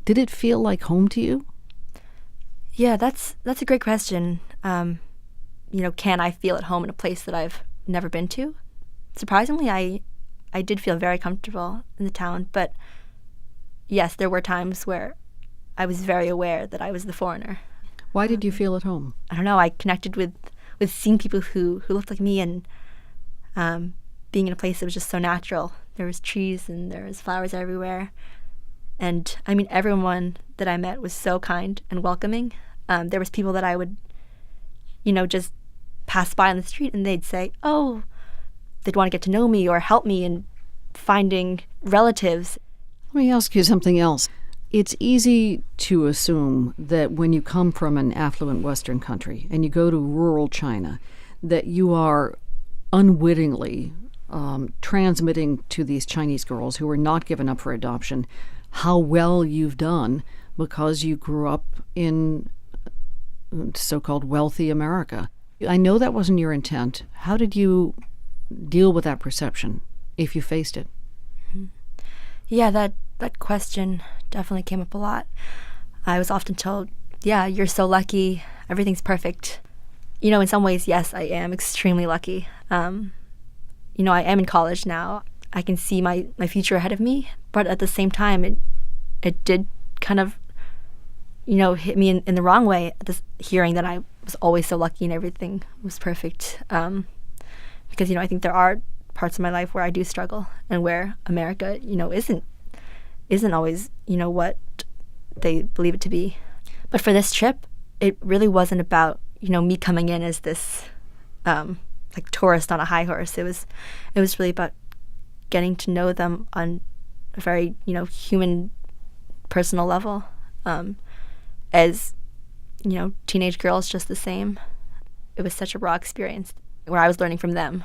Did it feel like home to you? Yeah, that's a great question. Can I feel at home in a place that I've never been to? Surprisingly, I did feel very comfortable in the town, but yes, there were times where I was very aware that I was the foreigner. Why did you feel at home? I don't know, I connected with seeing people who looked like me, and being in a place that was just so natural. There was trees and there was flowers everywhere. And I mean, everyone that I met was so kind and welcoming. There was people that I would, just pass by on the street, and they'd say, oh, they'd want to get to know me or help me in finding relatives. Let me ask you something else. It's easy to assume that when you come from an affluent Western country and you go to rural China, that you are unwittingly transmitting to these Chinese girls who are not given up for adoption how well you've done because you grew up in so-called wealthy America. I know that wasn't your intent. How did you deal with that perception, if you faced it? Yeah, that question definitely came up a lot. I was often told, yeah, you're so lucky, everything's perfect. In some ways, yes, I am extremely lucky. I am in college now. I can see my future ahead of me, but at the same time, it did kind of, hit me in the wrong way, this hearing that I was always so lucky and everything was perfect. Because, I think there are parts of my life where I do struggle, and where America, isn't always, what they believe it to be. But for this trip, it really wasn't about, me coming in as this like tourist on a high horse. It was really about getting to know them on a very, human, personal level, as, teenage girls just the same. It was such a raw experience where I was learning from them.